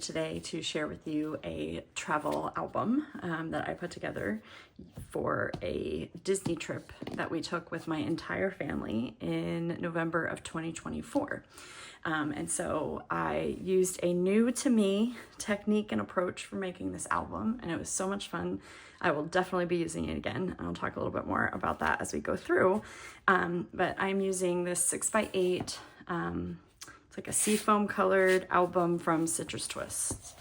Today to share with you a travel album that I put together for a Disney trip that we took with my entire family in November of 2024. And so I used a new to me technique and approach for making this album, and it was so much fun. I will definitely be using it again. I'll talk a little bit more about that as we go through. But I'm using this 6x8 it's like a seafoam colored album from Citrus Twists.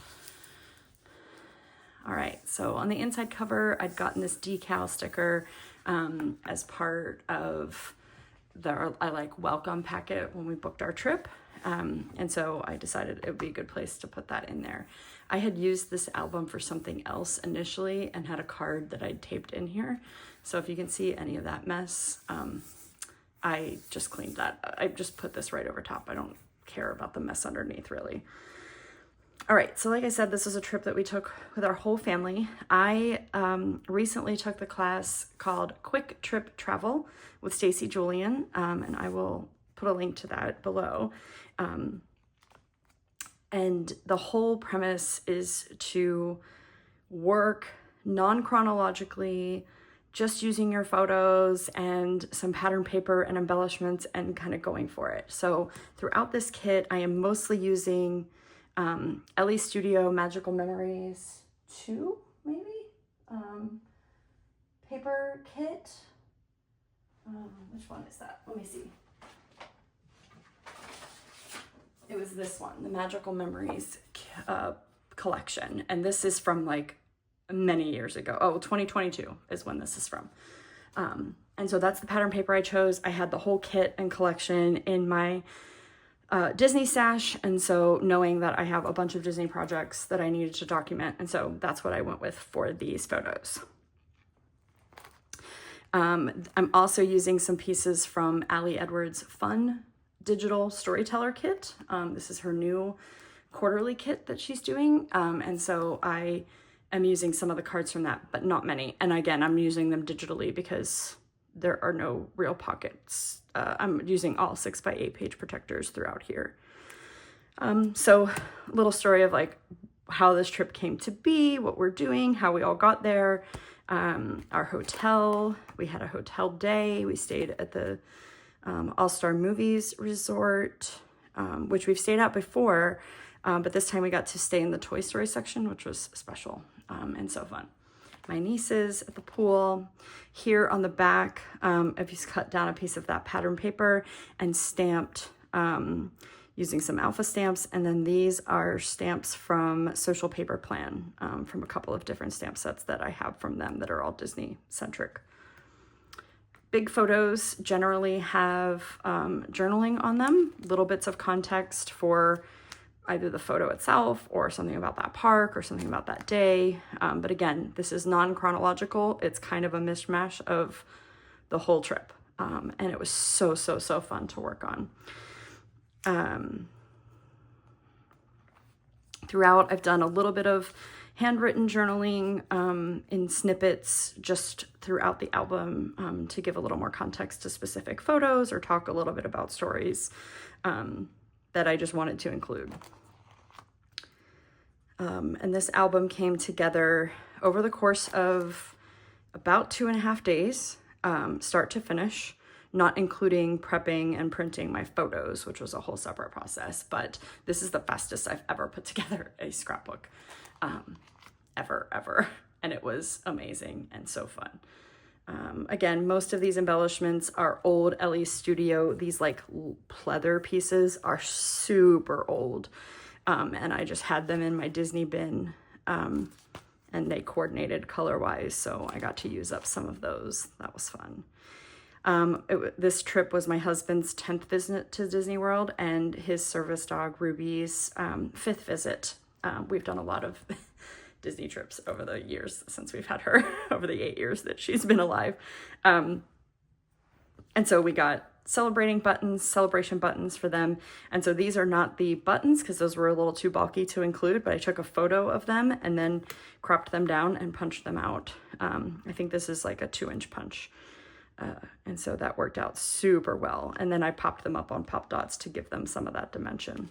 All right, so on the inside cover, I'd gotten this decal sticker as part of the welcome packet when we booked our trip. And so I decided it would be a good place to put that in there. I had used this album for something else initially and had a card that I'd taped in here. So if you can see any of that mess, I just cleaned that. I just put this right over top. I don't care about the mess underneath, really. All right, so like I said, this is a trip that we took with our whole family. I recently took the class called Quick Trip Travel with Stacy, Julian, and I will put a link to that below. And the whole premise is to work non-chronologically, just using your photos and some pattern paper and embellishments and kind of going for it. So throughout this kit, I am mostly using LE Studio Magical Memories 2, maybe? Paper kit. Which one is that? Let me see. It was this one, the Magical Memories collection. And this is from like many years ago. 2022 is when this is from. And so that's the pattern paper I chose. I had the whole kit and collection in my Disney stash. And so knowing that I have a bunch of Disney projects that I needed to document. And so that's what I went with for these photos. I'm also using some pieces from Allie Edwards' Fun Digital Storyteller Kit. This is her new quarterly kit that she's doing. And so I'm using some of the cards from that, but not many. And again, I'm using them digitally because there are no real pockets. I'm using all 6x8 page protectors throughout here. So a little story of like how this trip came to be, what we're doing, how we all got there. Our hotel, we had a hotel day. We stayed at the All-Star Movies Resort, which we've stayed at before. But this time we got to stay in the Toy Story section, which was special and so fun. My nieces at the pool. Here on the back, I've just cut down a piece of that pattern paper and stamped using some alpha stamps. And then these are stamps from Social Paper Plan from a couple of different stamp sets that I have from them that are all Disney-centric. Big photos generally have journaling on them, little bits of context for either the photo itself or something about that park or something about that day. But again, this is non-chronological. It's kind of a mishmash of the whole trip. And it was so fun to work on. Throughout, I've done a little bit of handwritten journaling in snippets just throughout the album to give a little more context to specific photos or talk a little bit about stories that I just wanted to include. And this album came together over the course of about 2.5 days, start to finish, not including prepping and printing my photos, which was a whole separate process. But this is the fastest I've ever put together a scrapbook, ever. And it was amazing and so fun. Again, most of these embellishments are old LE Studio. These like pleather pieces are super old. And I just had them in my Disney bin and they coordinated color-wise. So I got to use up some of those. That was fun. This trip was my husband's 10th visit to Disney World and his service dog Ruby's 5th visit. We've done a lot of Disney trips over the years since we've had her, over the 8 years that she's been alive. And so we got celebration buttons for them. And so these are not the buttons because those were a little too bulky to include, but I took a photo of them and then cropped them down and punched them out. I think this is like a 2-inch punch. And so that worked out super well. And then I popped them up on pop dots to give them some of that dimension.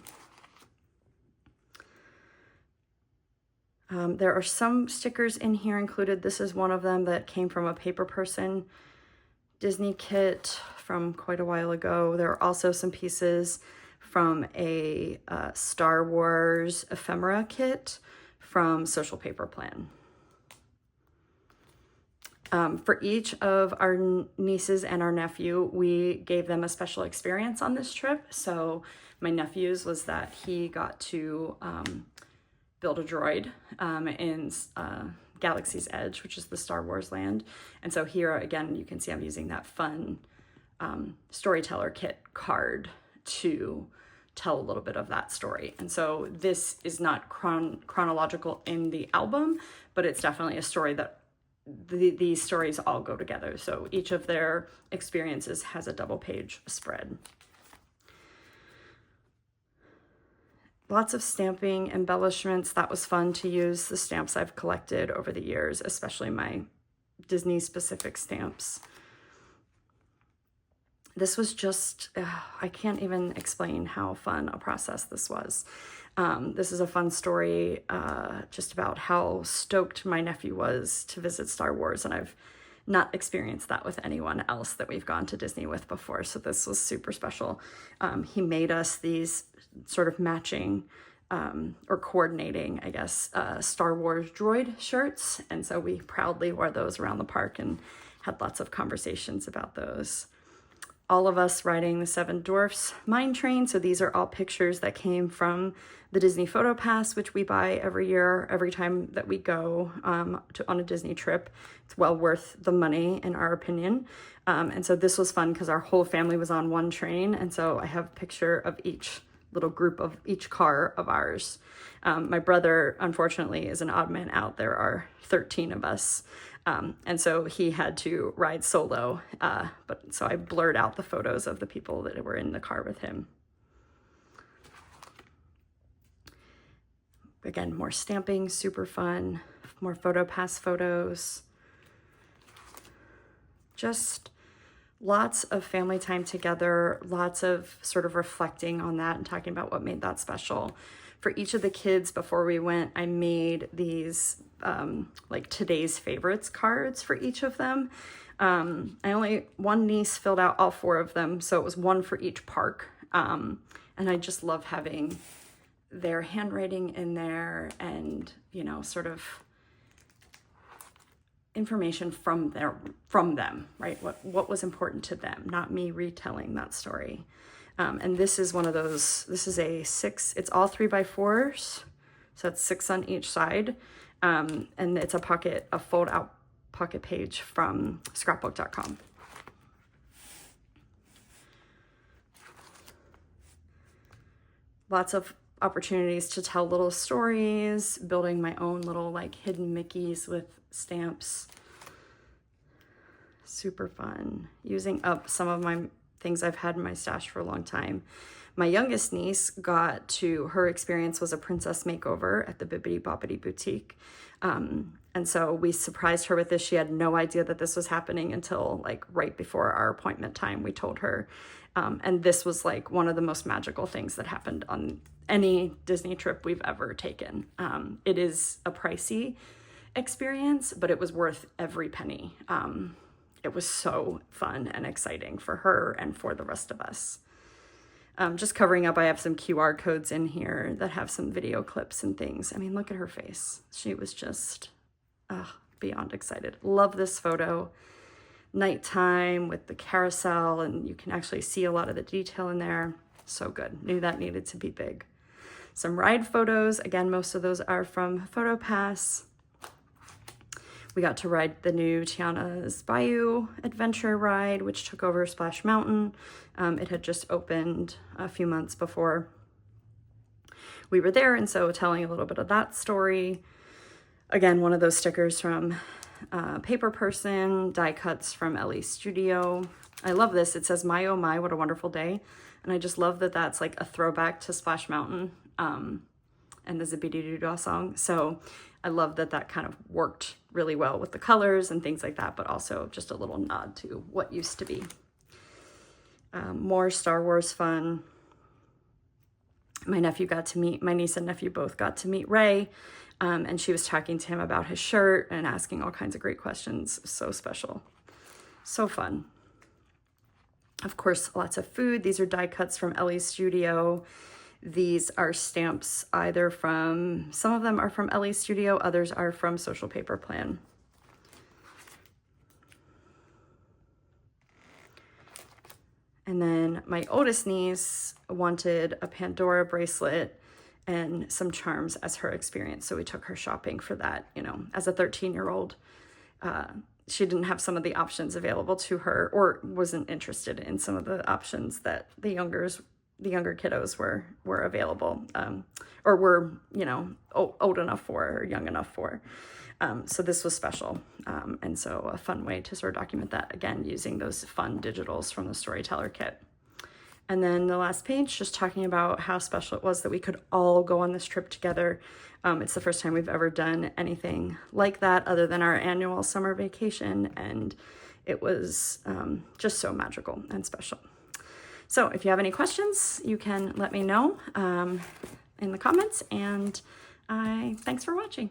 There are some stickers in here included. This is one of them that came from a Paper Person Disney kit from quite a while ago. There are also some pieces from a Star Wars ephemera kit from Social Paper Plan. For each of our nieces and our nephew, we gave them a special experience on this trip. So my nephew's was that he got to build a droid in Galaxy's Edge, which is the Star Wars land. And so here again, you can see I'm using that fun storyteller kit card to tell a little bit of that story. And so this is not chronological in the album, but it's definitely a story that these stories all go together. So each of their experiences has a double page spread. Lots of stamping embellishments. That was fun to use the stamps I've collected over the years, especially my Disney specific stamps. This was just, I can't even explain how fun a process this was. This is a fun story just about how stoked my nephew was to visit Star Wars, and I've not experienced that with anyone else that we've gone to Disney with before, so this was super special. He made us these sort of matching or coordinating, I guess, Star Wars droid shirts, and so we proudly wore those around the park and had lots of conversations about those. All of us riding the Seven Dwarfs mine train. So these are all pictures that came from the Disney Photo Pass, which we buy every year, every time that we go on a Disney trip. It's well worth the money, in our opinion. And so this was fun because our whole family was on one train. And so I have a picture of each little group of each car of ours. My brother, unfortunately, is an odd man out. There are 13 of us. And so he had to ride solo, but so I blurred out the photos of the people that were in the car with him. Again, more stamping, super fun, more PhotoPass photos. Just lots of family time together, lots of sort of reflecting on that and talking about what made that special. For each of the kids before we went, I made these like today's favorites cards for each of them. One niece filled out all 4 of them, so it was one for each park. And I just love having their handwriting in there and, you know, sort of information from them, right? What was important to them, not me retelling that story. And this is one of those, this is a 6, it's all 3x4s. So that's 6 on each side. And it's a fold out pocket page from scrapbook.com. Lots of opportunities to tell little stories, building my own little like hidden Mickeys with stamps. Super fun. Using up some of my things I've had in my stash for a long time. My youngest niece her experience was a princess makeover at the Bibbidi Bobbidi Boutique. And so we surprised her with this. She had no idea that this was happening until like right before our appointment time. We told her. And this was like one of the most magical things that happened on any Disney trip we've ever taken. It is a pricey experience, but it was worth every penny. It was so fun and exciting for her and for the rest of us. Just covering up, I have some QR codes in here that have some video clips and things. I mean, look at her face. She was just beyond excited. Love this photo. Nighttime with the carousel, and you can actually see a lot of the detail in there. So good. Knew that needed to be big. Some ride photos. Again, most of those are from PhotoPass. We got to ride the new Tiana's Bayou Adventure ride, which took over Splash Mountain. It had just opened a few months before we were there, and so telling a little bit of that story. Again, one of those stickers from Paper Person, die cuts from Ellie's Studio. I love this. It says, "My, oh my, what a wonderful day." And I just love that that's like a throwback to Splash Mountain and the Zippity-Doo-Dah song. So I love that that kind of worked really well with the colors and things like that, but also just a little nod to what used to be. More Star Wars fun. My niece and nephew both got to meet Ray, and she was talking to him about his shirt and asking all kinds of great questions. So special. So fun. Of course, lots of food. These are die cuts from Ellie's studio. These are stamps either from, some of them are from Ellie's studio, others are from Social Paper Plan. And then my oldest niece wanted a Pandora bracelet and some charms as her experience. So we took her shopping for that, you know, as a 13-year-old. She didn't have some of the options available to her, or wasn't interested in some of the options that the younger kiddos were available, or were, you know, old enough for, or young enough for. So this was special. And so a fun way to sort of document that, again, using those fun digitals from the Storyteller Kit. And then the last page, just talking about how special it was that we could all go on this trip together. It's the first time we've ever done anything like that other than our annual summer vacation. And it was just so magical and special. So if you have any questions, you can let me know in the comments. And thanks for watching.